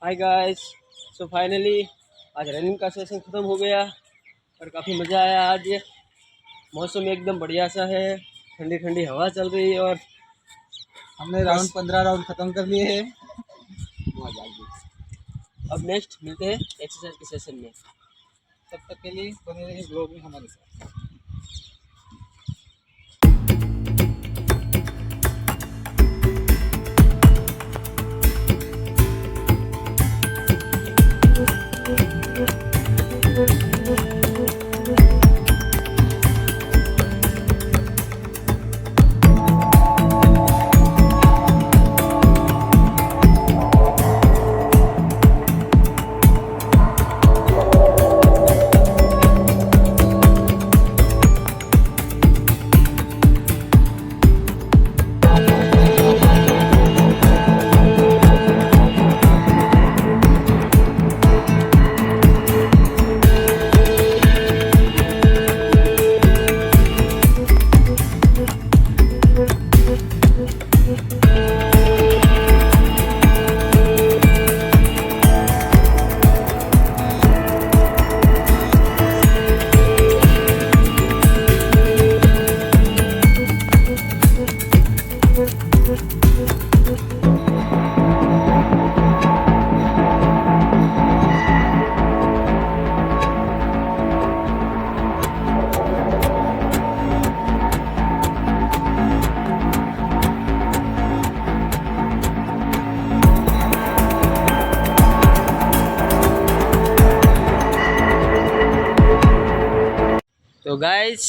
Hi guys. So finally आज running का session ख़त्म हो गया और काफ़ी मज़ा आया। आज मौसम एकदम बढ़िया सा है, ठंडी ठंडी हवा चल रही है और हमने राउंड 15 राउंड खत्म कर लिए हैं। मौज आ गई। अब नेक्स्ट मिलते हैं एक्सरसाइज के सेशन में। तब तक के लिए बने रहिए ब्लॉग में हमारे साथ। तो गाइस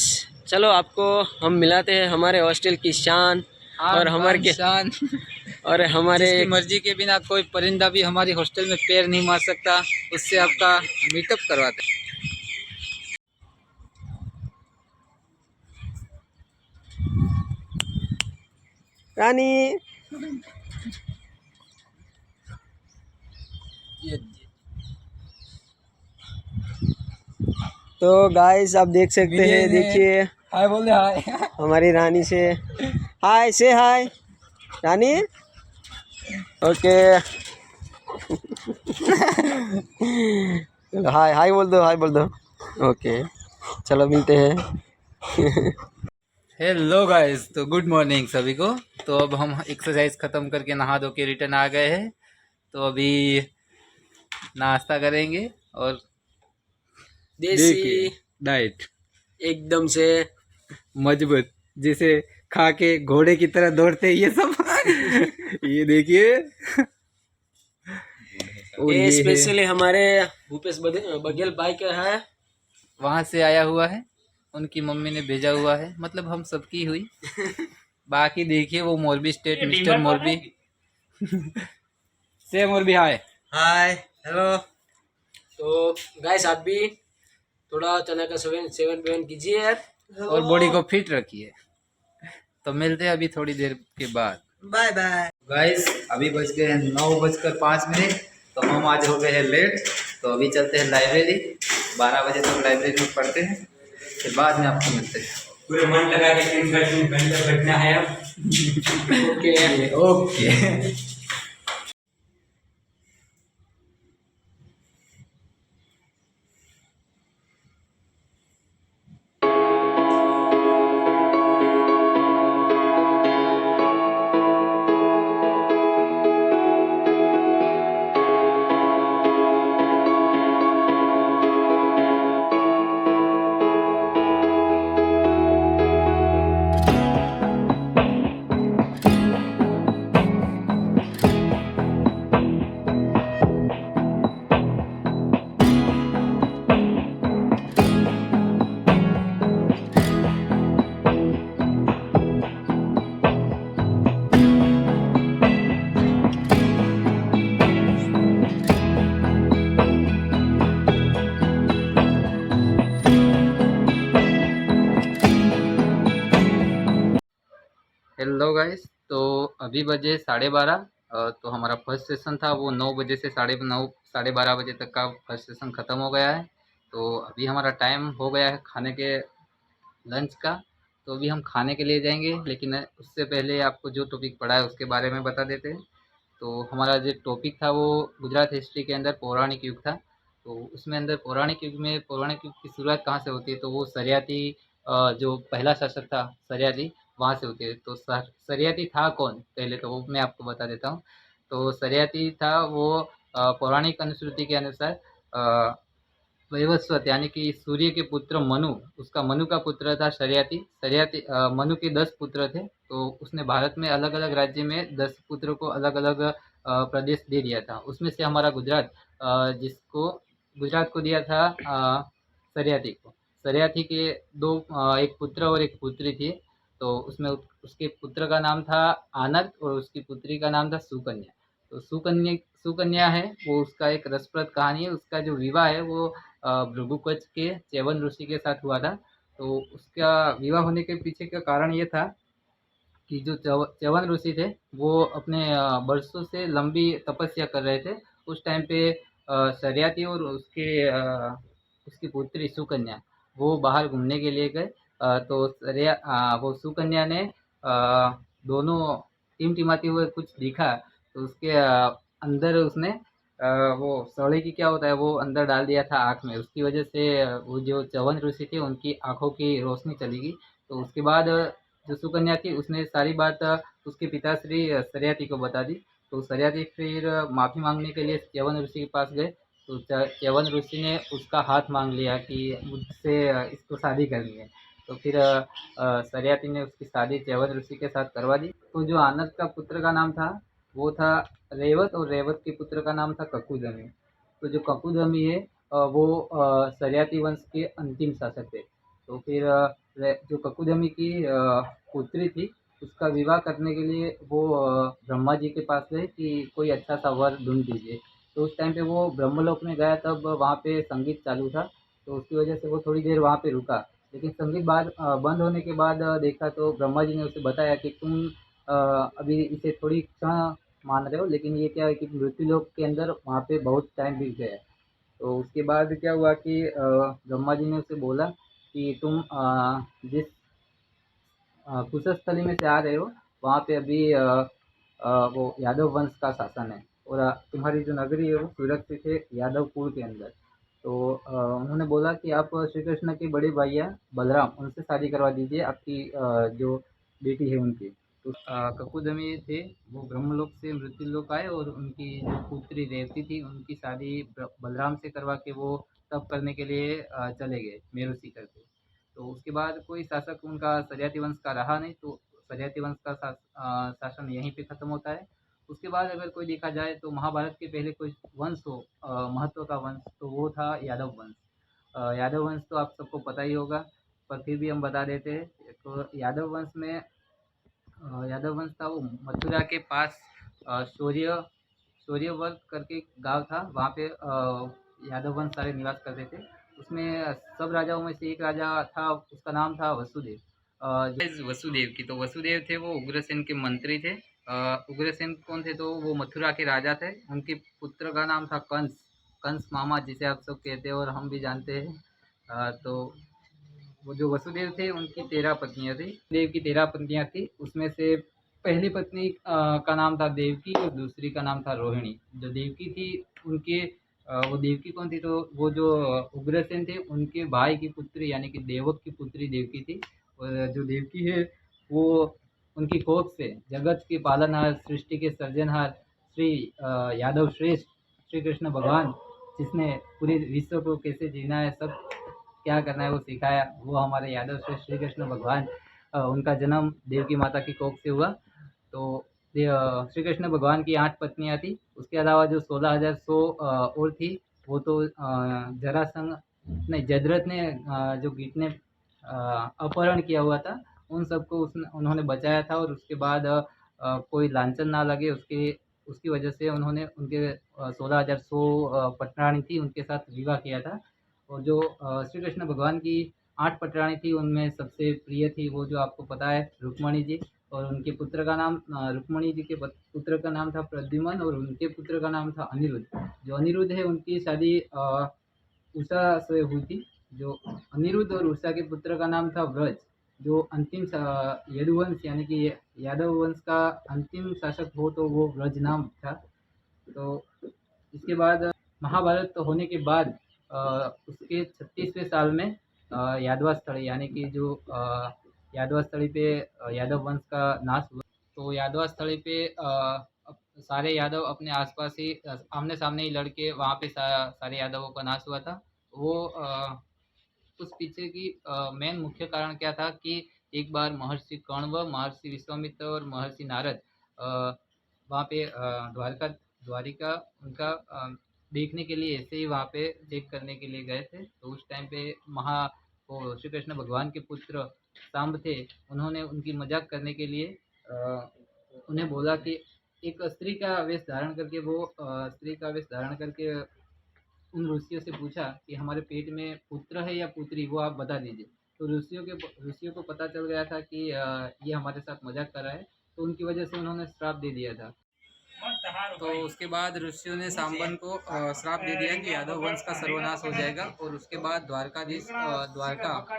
चलो आपको हम मिलाते हैं हमारे हॉस्टल की शान और हमारे शान और हमारे जिसकी मर्जी के बिना कोई परिंदा भी हमारी हॉस्टल में पैर नहीं मार सकता, उससे आपका मीटअप करवाते हैं। रानी। ये तो गाइस आप देख सकते हैं, देखिए हाय बोले हाय। हमारी रानी से हाय, से हाय रानी। ओके हाय हाय बोल दो, हाय बोल दो। ओके चलो मिलते हैं। हेलो गाइस, तो गुड मॉर्निंग सभी को। तो अब हम एक्सरसाइज खत्म करके नहा धो के रिटर्न आ गए हैं। तो अभी नाश्ता करेंगे और देसी डाइट एकदम से मजबूत, जिसे खा के घोड़े की तरह दौड़ते हैं ये सब। ये देखिए, और ये ये है स्पेशली हमारे भूपेश बघेल भाई का है। वहां से आया हुआ है, उनकी मम्मी ने भेजा हुआ है, मतलब हम सबकी हुई। बाकी देखिए वो मोरबी स्टेट मिस्टर मोरबी से मोरबी हाय हाय हेलो। तो गाइस आप भी थोड़ा चना का सेवन सेवन पेवन कीजिए यार, और बॉडी को फिट रखिए। तो मिलते हैं अभी थोड़ी देर के बाद। Bye bye. गाइस अभी बज गए हैं 9:05। तो हम आज हो गए हैं लेट। तो अभी चलते हैं लाइब्रेरी, 12 बजे तक लाइब्रेरी में पढ़ते हैं, फिर बाद में आपको मिलते हैं। पूरे मन लगा के 3 घंटे बैठना है अब। Okay okay. हेलो गाइस, तो अभी बजे 12:30। तो हमारा फर्स्ट सेशन था वो 9 बजे से 9:30 12:30 बजे तक का फर्स्ट सेशन ख़त्म हो गया है। तो अभी हमारा टाइम हो गया है खाने के लंच का। तो अभी हम खाने के लिए जाएंगे, लेकिन उससे पहले आपको जो टॉपिक पढ़ा है उसके बारे में बता देते हैं। तो हमारा जो टॉपिक था वो गुजरात हिस्ट्री के अंदर पौराणिक युग था। तो उसमें अंदर पौराणिक युग की शुरुआत कहाँ से होती है, तो वो सरियाती जो पहला शासक था सरियाती, वहाँ से होती है। तो सरियाती था कौन, पहले तो वो मैं आपको बता देता हूँ। तो सरियाती था वो पौराणिक अनुश्रुति के अनुसार वैवस्वत यानी कि सूर्य के पुत्र मनु, उसका मनु का पुत्र था सरियाती। मनु के 10 पुत्र थे। तो उसने भारत में अलग अलग राज्य में 10 पुत्रों को अलग अलग प्रदेश दे दिया था। उसमें से हमारा गुजरात, जिसको गुजरात को दिया था सरियाती को। सरियाती के दो एक पुत्र और एक पुत्री थी। तो उसमें उसके पुत्र का नाम था आनंद और उसकी पुत्री का नाम था सुकन्या। तो सुकन्या है वो, उसका एक रसप्रद कहानी है। उसका जो विवाह है वो भृगुकुच के च्यवन ऋषि के साथ हुआ था। तो उसका विवाह होने के पीछे का कारण ये था कि जो च्यवन ऋषि थे वो अपने बरसों से लंबी तपस्या कर रहे थे। उस टाइम पे सरियाती और उसकी पुत्री सुकन्या वो बाहर घूमने के लिए गए। तो वो सुकन्या ने दोनों टिमटिमाते हुए कुछ दिखा। तो उसके अंदर उसने वो सौड़े की क्या होता है वो अंदर डाल दिया था आँख में। उसकी वजह से वो जो च्यवन ऋषि थे उनकी आँखों की रोशनी चली गई। तो उसके बाद जो सुकन्या थी उसने सारी बात उसके पिताश्री सरियाती को बता दी। तो सरियाती फिर माफ़ी मांगने के लिए च्यवन ऋषि के पास गए। तो च्यवन ऋषि ने उसका हाथ मांग लिया कि मुझसे इसको शादी करनी है। तो फिर सरियाती ने उसकी शादी च्यवन ऋषि के साथ करवा दी। तो जो आनंद का पुत्र का नाम था वो था रेवत, और रेवत के पुत्र का नाम था ककुदमी। तो जो ककुदमी है वो सरियाती वंश के अंतिम शासक थे। तो फिर जो ककुदमी की पुत्री थी उसका विवाह करने के लिए वो ब्रह्मा जी के पास गए कि कोई अच्छा सा वर ढूंढ दीजिए। तो उस टाइम पे वो ब्रह्मलोक में गया, तब वहाँ पे संगीत चालू था। तो उसकी वजह से वो थोड़ी देर वहाँ पे रुका। लेकिन संगीत बंद होने के बाद देखा तो ब्रह्मा जी ने उसे बताया कि तुम अभी इसे थोड़ी क्षण मान रहे हो, लेकिन ये क्या है कि मृत्यु लोक के अंदर वहाँ पे बहुत टाइम बीत गया है। तो उसके बाद क्या हुआ कि ब्रह्मा जी ने उसे बोला कि तुम जिस कुशस्थली में से आ रहे हो वहाँ पे अभी वो यादव वंश का शासन है, और तुम्हारी जो नगरी है वो सुरक्षित है यादव कुल के अंदर। तो उन्होंने बोला कि आप श्री कृष्ण के बड़े भैया बलराम उनसे शादी करवा दीजिए, आपकी जो बेटी है उनकी। तो ककुदमी थे वो ब्रह्मलोक से मृत्युलोक आए, और उनकी जो पुत्री रेवती थी उनकी शादी बलराम से करवा के वो तप करने के लिए चले गए मेरू सीकर पे। तो उसके बाद कोई शासक उनका सरियाती वंश का रहा नहीं। तो सरियाती वंश का शासन यहीं पे ख़त्म होता है। उसके बाद अगर कोई देखा जाए तो महाभारत के पहले कोई वंश हो महत्व का वंश, तो वो था यादव वंश। यादव वंश तो आप सबको पता ही होगा, पर फिर भी हम बता देते हैं। तो यादव वंश था वो मथुरा के पास शौर्यवर्त करके गांव था, वहाँ पे यादव वंश सारे निवास करते थे। उसमें सब राजाओं में से एक राजा था, उसका नाम था वसुदेव। वसुदेव की, तो वसुदेव थे वो उग्रसेन के मंत्री थे। उग्रसेन कौन थे, तो वो मथुरा के राजा थे। उनके पुत्र का नाम था कंस, कंस मामा जिसे आप सब कहते हैं और हम भी जानते हैं। तो वो जो वसुदेव थे उनकी 13 पत्नियां थी। देव की 13 पत्नियां थी, उसमें से पहली पत्नी का नाम था देवकी और दूसरी का नाम था रोहिणी। जो देवकी थी उनके वो देवकी कौन थी, तो वो जो उग्रसेन थे उनके भाई की पुत्री यानी कि देवक की पुत्री देवकी थी। और जो देवकी है वो उनकी कोख से जगत के पालनहार, सृष्टि के सृजनहार श्री यादव श्रेष्ठ श्री कृष्ण भगवान, जिसने पूरे विश्व को कैसे जीना है, सब क्या करना है वो सिखाया, वो हमारे यादव श्रेष्ठ श्री कृष्ण भगवान। उनका जन्म देवकी माता की कोख से हुआ। तो श्री कृष्ण भगवान की 8 पत्नियां थी। उसके अलावा जो 16,100 और थी वो तो जरासंध नहीं, जयद्रथ ने जो गीत ने अपहरण किया हुआ था उन सबको उन्होंने बचाया था। और उसके बाद कोई लांछन ना लगे उसके उसकी वजह से उन्होंने उनके 16,100 पटरानी थी उनके साथ विवाह किया था। और जो श्री कृष्ण भगवान की 8 पटरानी थी उनमें सबसे प्रिय थी वो जो आपको पता है रुक्मणी जी। और उनके पुत्र का नाम रुक्मणी जी के पुत्र का नाम था प्रद्युम्न, और उनके पुत्र का नाम था अनिरुद्ध। जो अनिरुद्ध है उनकी शादी उषा से हुई थी। जो अनिरुद्ध और उषा के पुत्र का नाम था व्रज। जो अंतिम यदुवंश यानी कि यादव वंश का अंतिम शासक हो तो वो ब्रज नाम था। तो इसके बाद महाभारत होने के बाद उसके 36वें साल में यादवास्थली यानी कि जो यादवास्थली पे यादव वंश का नाश हुआ। तो यादवास्थली पे सारे यादव अपने आसपास ही आमने सामने ही लड़के वहाँ पे सारे यादवों का नाश हुआ था। वो उस पीछे की मेन मुख्य कारण क्या था कि एक बार महर्षि कण्व, महर्षि विश्वामित्र और महर्षि नारद वहाँ पे द्वारिका उनका देखने के लिए ऐसे ही वहाँ पे चेक करने के लिए गए थे। तो उस टाइम पे वो श्री कृष्ण भगवान के पुत्र सांब थे, उन्होंने उनकी मजाक करने के लिए उन्हें बोला कि एक स्त्री का वेश धारण करके उन ऋषियों से पूछा कि हमारे पेट में पुत्र है या पुत्री, वो आप बता दीजिए। तो ऋषियों को पता चल गया था कि ये हमारे साथ मजाक कर रहा है, तो उनकी वजह से उन्होंने श्राप दे दिया था। तो उसके बाद ऋषियों ने सांबन को श्राप दे दिया कि यादव वंश का सर्वनाश हो जाएगा। और उसके बाद द्वारका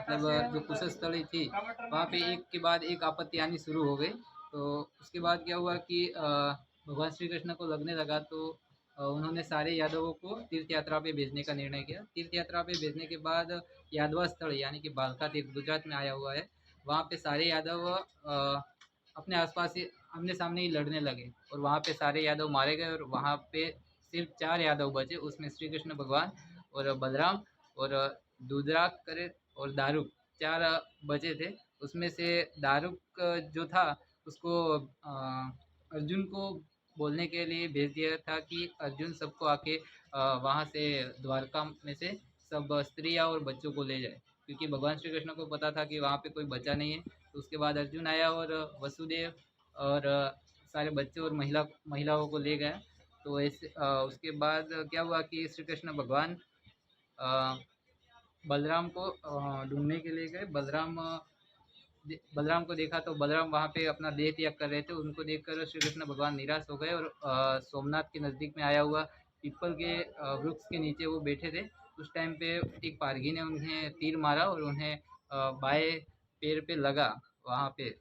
मतलब जो कुशस्थली थी वहाँ पे एक के बाद एक आपत्ति आनी शुरू हो गई। तो उसके बाद क्या हुआ कि भगवान श्री कृष्ण को लगने लगा, तो उन्होंने सारे यादवों को तीर्थ यात्रा पे भेजने का निर्णय किया। तीर्थ यात्रा पे भेजने के बाद यादवा स्थल यानी कि बालका तीर्थ गुजरात में आया हुआ है, वहाँ पे सारे यादव अपने आसपास ही आमने सामने ही लड़ने लगे और वहाँ पे सारे यादव मारे गए। और वहाँ पे सिर्फ 4 यादव बचे, उसमें श्री कृष्ण भगवान और बलराम और दूधराक करे और दारुक 4 बचे थे। उसमें से दारुक जो था उसको अर्जुन को बोलने के लिए भेज दिया था कि अर्जुन सबको आके वहाँ से द्वारका में से सब स्त्रियाँ और बच्चों को ले जाए, क्योंकि भगवान श्री कृष्ण को पता था कि वहाँ पे कोई बचा नहीं है। तो उसके बाद अर्जुन आया और वसुदेव और सारे बच्चे और महिलाओं को ले गया। तो ऐसे उसके बाद क्या हुआ कि श्री कृष्ण भगवान बलराम को ढूंढने के लिए गए। बलराम को देखा तो बलराम वहाँ पे अपना देह त्याग कर रहे थे। उनको देखकर श्री कृष्ण भगवान निराश हो गए और सोमनाथ के नज़दीक में आया हुआ पीपल के वृक्ष के नीचे वो बैठे थे। उस टाइम पे एक पारगी ने उन्हें तीर मारा और उन्हें बाएं पैर पे लगा, वहाँ पे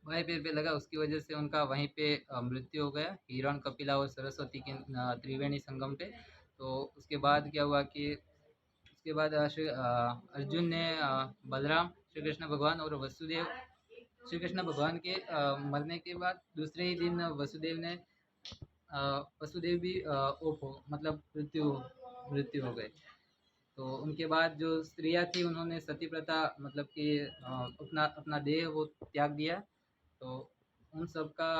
बाएं पैर पे लगा। उसकी वजह से उनका वहीं पे मृत्यु हो गया, हिरण कपिला और सरस्वती के त्रिवेणी संगम पे। तो उसके बाद क्या हुआ कि उसके बाद अर्जुन ने बलराम, श्री कृष्ण भगवान और श्री कृष्ण भगवान के मरने के बाद दूसरे ही दिन वसुदेव भी मतलब मृत्यु हो गए। तो उनके बाद जो स्त्रियां थी उन्होंने सती प्रथा मतलब कि अपना अपना देह वो त्याग दिया। तो उन सब का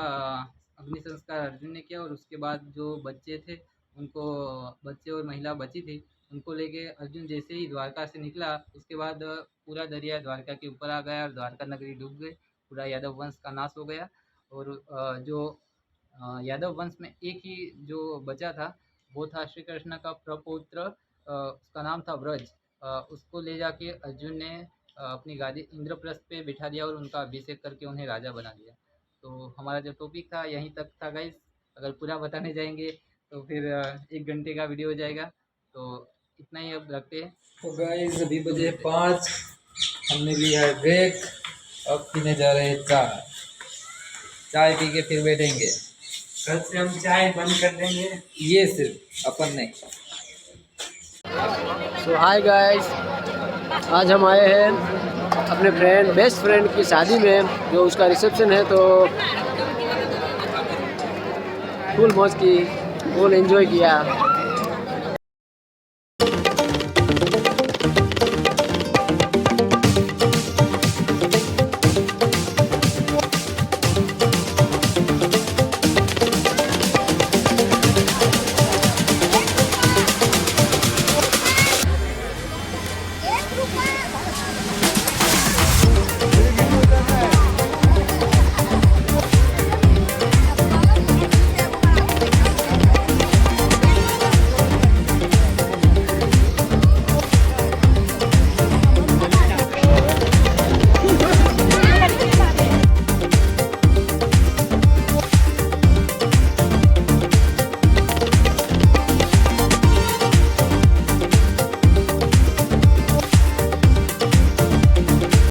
अग्नि संस्कार अर्जुन ने किया। और उसके बाद जो बच्चे थे उनको, बच्चे और महिला बची थी, उनको लेके अर्जुन जैसे ही द्वारका से निकला, उसके बाद पूरा दरिया द्वारका के ऊपर आ गया और द्वारका नगरी डूब गई, पूरा यादव वंश का नाश हो गया। और जो यादव वंश में एक ही जो बचा था वो था श्री कृष्ण का प्रपौत्र, उसका नाम था व्रज। उसको ले जाके अर्जुन ने अपनी गादी इंद्रप्रस्थ पे बिठा दिया और उनका अभिषेक करके उन्हें राजा बना दिया। तो हमारा जो टॉपिक था यहीं तक था गाइस। अगर पूरा बताने जाएंगे तो फिर 1 घंटे का वीडियो हो जाएगा, तो इतना ही अब रखते हैं। तो गाइस अभी बजे 5, हमने लिया है ब्रेक, अब पीने जा रहे हैं चाय पी के फिर बैठेंगे। कल से हम चाय बंद कर देंगे, ये सिर्फ अपन नहीं। सो हाय गाइस, आज हम आए हैं अपने बेस्ट फ्रेंड की शादी में, जो उसका रिसेप्शन है। तो फुल मौज की, फुल एंजॉय किया।